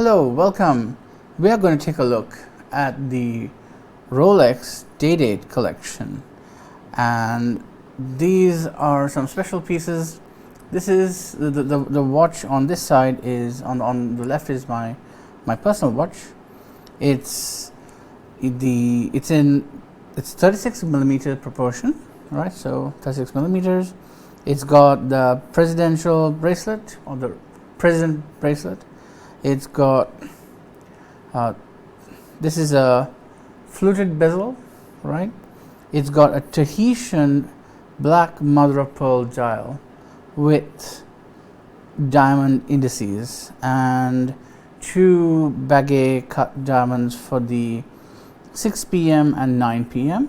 Hello, welcome. We are going to take a look at the Rolex Day-Date collection, and these are some special pieces. This is the watch on this side is on the left is my personal watch. It's 36 millimeter proportion, right? So 36 millimeters. It's got the presidential bracelet or the president bracelet. It's got this is a fluted bezel, right? It's got a Tahitian black mother of pearl dial with diamond indices and two baguette cut diamonds for the 6 p.m. and 9 p.m.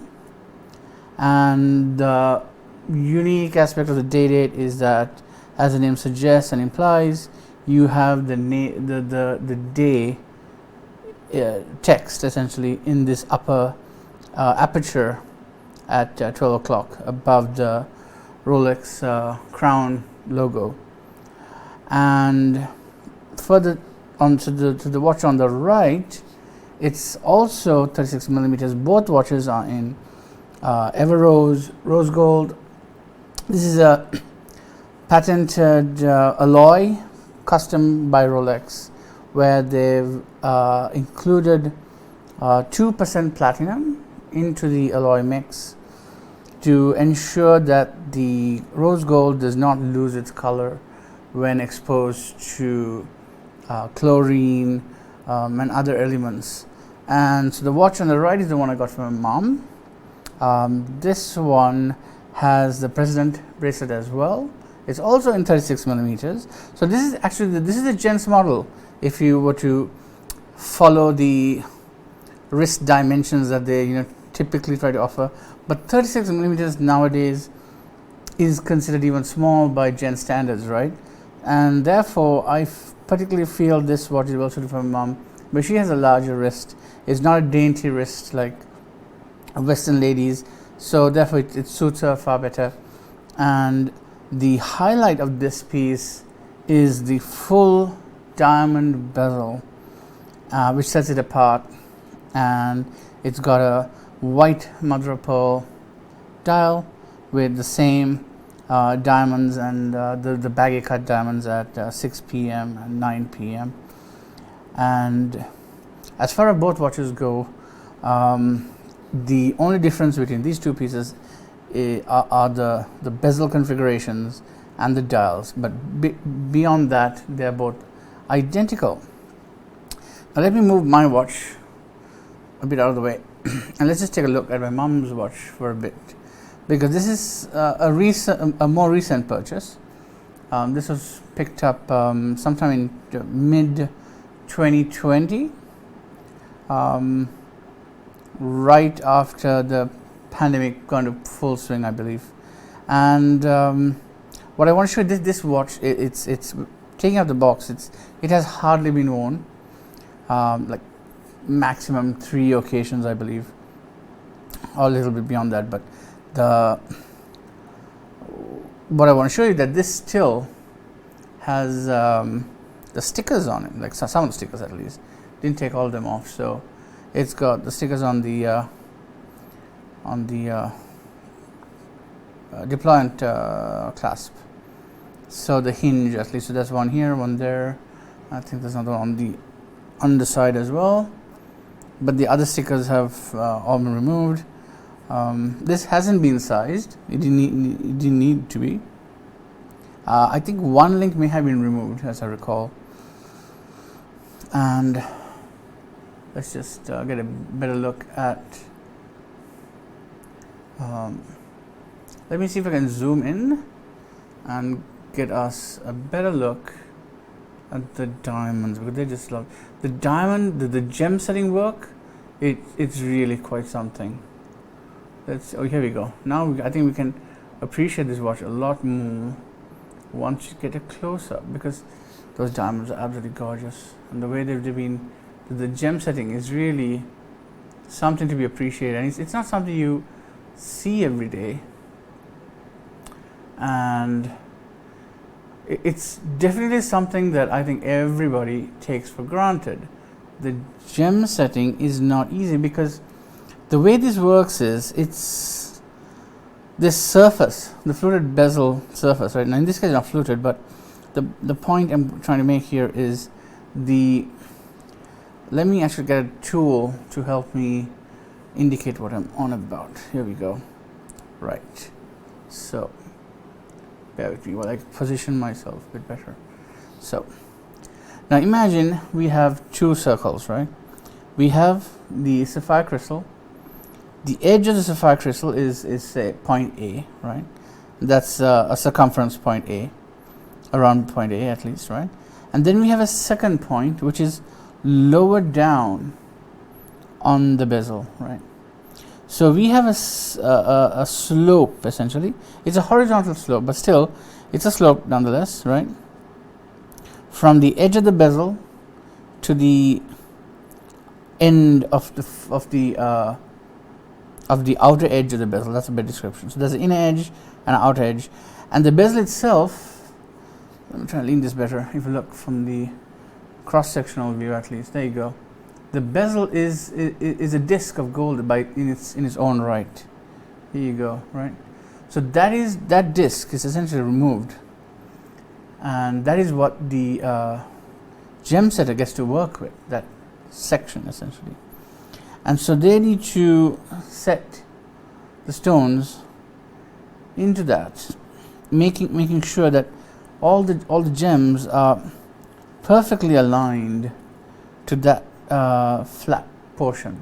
And the unique aspect of the Day-Date is that, as the name suggests and implies, you have the day text essentially in this upper aperture at 12 o'clock above the Rolex crown logo. And further onto the watch on the right, it's also 36 millimeters. Both watches are in Ever rose gold. This is a patented alloy custom by Rolex, where they've included 2% platinum into the alloy mix to ensure that the rose gold does not lose its color when exposed to chlorine and other elements. And so the watch on the right is the one I got from my mom. This one has the president bracelet as well. It's also in 36 millimeters. So this is actually the gents model if you were to follow the wrist dimensions that they typically try to offer. But 36 millimeters nowadays is considered even small by gent standards, right? And therefore I particularly feel this watch is well suited for my mom, but she has a larger wrist. It's not a dainty wrist like Western ladies, so therefore it suits her far better. And the highlight of this piece is the full diamond bezel, which sets it apart, and it's got a white mother of pearl dial with the same diamonds and the baguette cut diamonds at 6 p.m. and 9 p.m. And as far as both watches go, the only difference between these two pieces are the bezel configurations and the dials, but beyond that they are both identical. Now let me move my watch a bit out of the way and let's just take a look at my mom's watch for a bit, because this is a more recent purchase. This was picked up sometime in mid 2020, right after the pandemic gone to full swing, I believe. And what I want to show you, this watch, it's taking out the box, it has hardly been worn, like maximum 3 occasions, I believe, or a little bit beyond that. But what I want to show you, that this still has the stickers on it, like some of the stickers at least. Didn't take all of them off, so it's got the stickers on the deployant clasp. So the hinge, at least, so there's one here, one there. I think there's another one on the underside as well. But the other stickers have all been removed. This hasn't been sized. It didn't need to be. I think one link may have been removed, as I recall. And let's just get a better look at. Let me see if I can zoom in and get us a better look at the diamonds, because they just love the diamond, the gem setting work. It's really quite something. Here we go. Now I think we can appreciate this watch a lot more once you get a close up, because those diamonds are absolutely gorgeous, and the way they've been, the gem setting is really something to be appreciated, and it's not something you see every day. And it's definitely something that I think everybody takes for granted. The gem setting is not easy because the way this works is it's this surface, the fluted bezel surface, right? Now in this case, not fluted, but the point I'm trying to make here is let me actually get a tool to help me indicate what I'm on about. Here we go. Right. So bear with me while I position myself a bit better. So now imagine we have two circles, right? We have the sapphire crystal. The edge of the sapphire crystal is say point A, right? That's a circumference point A, around point A at least, right? And then we have a second point which is lower down on the bezel, right? So we have a slope essentially. It's a horizontal slope, but still it's a slope nonetheless, right? From the edge of the bezel to the end of the outer edge of the bezel. That's a bit description. So there's an inner edge and an outer edge, and the bezel itself. Let me try to lean this better. If you look from the cross-sectional view, at least, there you go. The bezel is a disc of gold in its own right. Here you go, right? So that disc is essentially removed, and that is what the gem setter gets to work with. That section essentially, and so they need to set the stones into that, making sure that all the gems are perfectly aligned to that flat portion,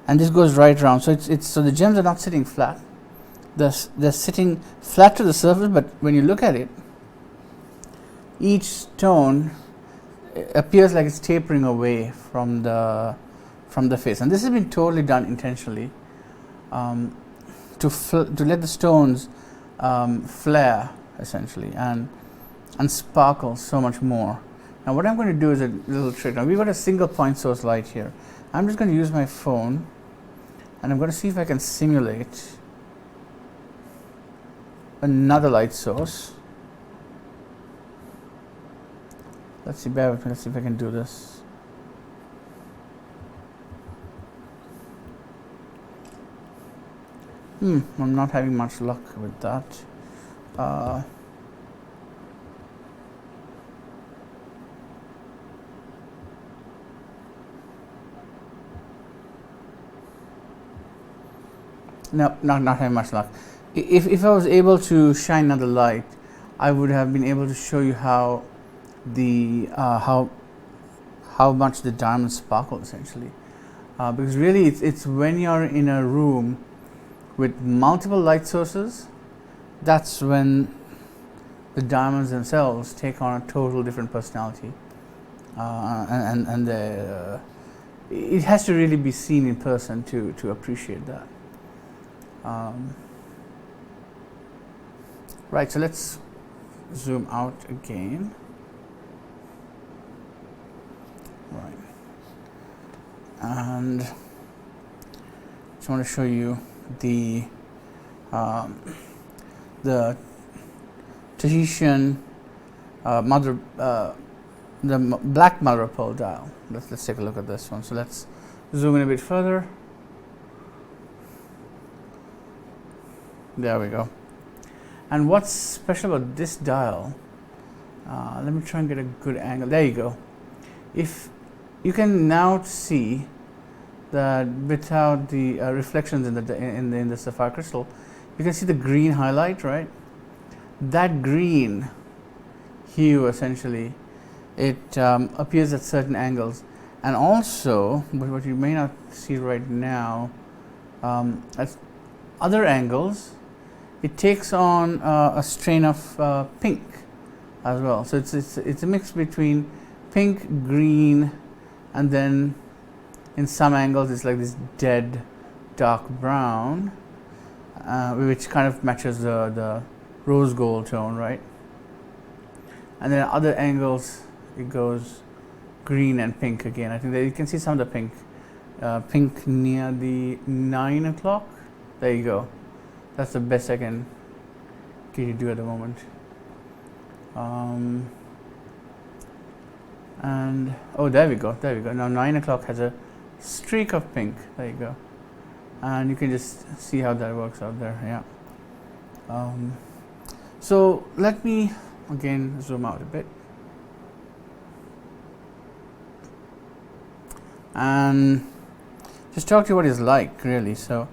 and this goes right around. So so the gems are not sitting flat; they're sitting flat to the surface. But when you look at it, each stone appears like it's tapering away from the face, and this has been totally done intentionally to let the stones flare essentially and sparkle so much more. Now what I'm going to do is a little trick. Now we've got a single point source light here. I'm just going to use my phone, and I'm going to see if I can simulate another light source. Let's see, bear with me, let's see if I can do this. I'm not having much luck with that. No, not having much luck. If I was able to shine another light, I would have been able to show you how how much the diamonds sparkle essentially, because really it's when you're in a room with multiple light sources, that's when the diamonds themselves take on a total different personality, and it has to really be seen in person to appreciate that. Right, so let's zoom out again. Right, and just want to show you the Tahitian the black mother of pearl dial. Let's take a look at this one. So let's zoom in a bit further. There we go. And what's special about this dial, let me try and get a good angle. There you go. If you can now see that without the reflections in the sapphire crystal, you can see the green highlight, right? That green hue essentially, it appears at certain angles, and also, but what you may not see right now, at other angles, it takes on a strain of pink as well. So it's a mix between pink, green, and then in some angles it's like this dead dark brown, which kind of matches the rose gold tone, right? And then at other angles it goes green and pink again. I think that you can see some of the pink near the 9 o'clock. There you go. That's the best I can get you to do at the moment. And oh, there we go, now 9 o'clock has a streak of pink. There you go, and you can just see how that works out there. Yeah. So let me again zoom out a bit and just talk to you what it's like really. So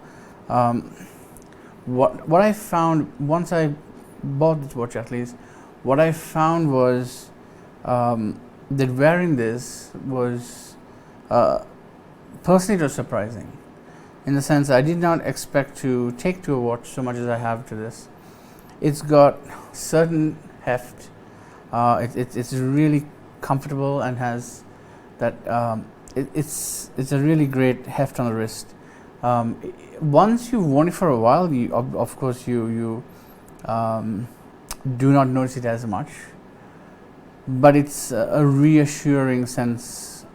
what I found once I bought this watch, at least what I found was that wearing this was personally it was surprising, in the sense I did not expect to take to a watch so much as I have to this. It's got certain heft. It's really comfortable and has that. It's a really great heft on the wrist. Once you've worn it for a while, you of course you do not notice it as much, but it's a reassuring sense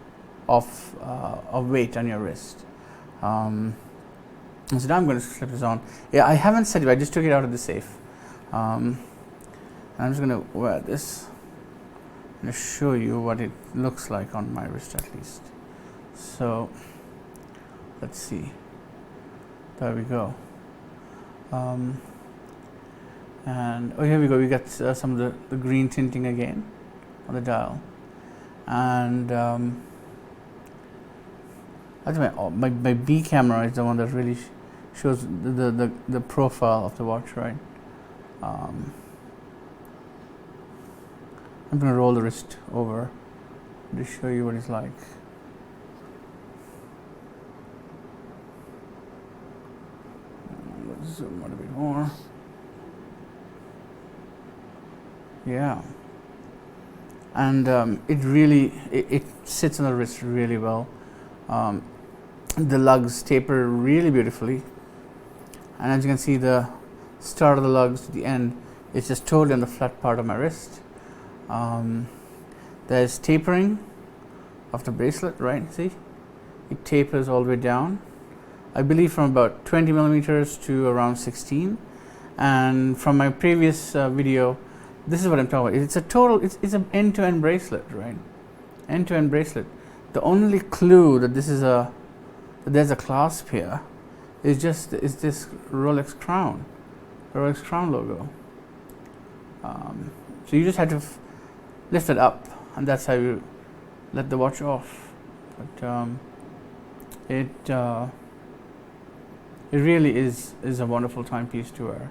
of weight on your wrist. So now I'm going to slip this on. Yeah, I haven't set it. I just took it out of the safe. I'm just going to wear this and show you what it looks like on my wrist, at least. So let's see. There we go. And oh, here we go. We got some of the green tinting again on the dial, and I think my B camera is the one that really shows the profile of the watch, right? I'm going to roll the wrist over to show you what it's like. Let's zoom out a bit more. Yeah, and it really it sits on the wrist really well. The lugs taper really beautifully, and as you can see, the start of the lugs to the end is just totally on the flat part of my wrist. There's tapering of the bracelet, right? See, it tapers all the way down, I believe from about 20 millimeters to around 16. And from my previous video, this is what I'm talking about. It's a total, it's an end-to-end bracelet, right? End-to-end bracelet. The only clue that this is that there's a clasp here is this Rolex crown logo. So you just had to lift it up, and that's how you let the watch off. But it really is a wonderful timepiece to wear.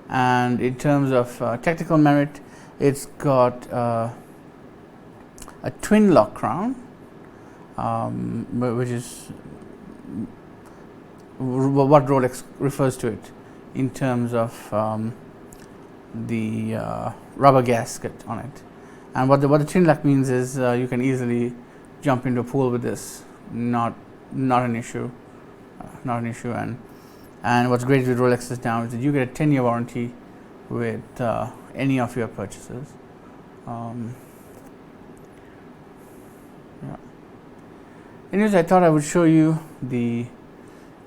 And in terms of technical merit, it's got a twin lock crown, which is what Rolex refers to it in terms of the rubber gasket on it. And what the twin lock means is you can easily jump into a pool with this. Not an issue. And what's great with Rolexes now is that you get a 10-year warranty with any of your purchases. Yeah. Anyways, I thought I would show you the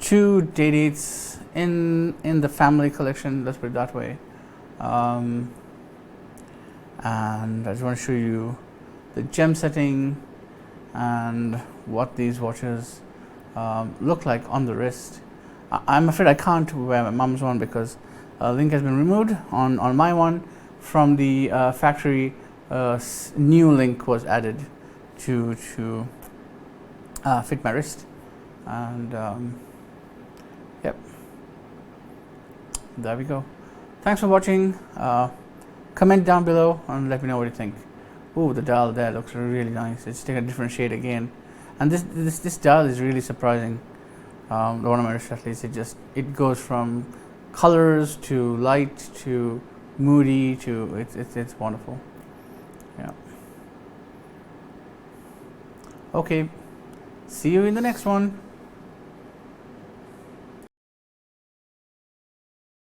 2 day-dates in the family collection, let's put it that way. And I just want to show you the gem setting and what these watches look like on the wrist. I'm afraid I can't wear my mom's one because a link has been removed on my one. From the factory, new link was added to fit my wrist, and yep, there we go. Thanks for watching. Comment down below and let me know what you think. Oh, the dial there looks really nice. It's taking a different shade again, and this dial is really surprising. The one on my wrist, at least, it goes from colors to light to moody to it's wonderful. Yeah. Okay. See you in the next one.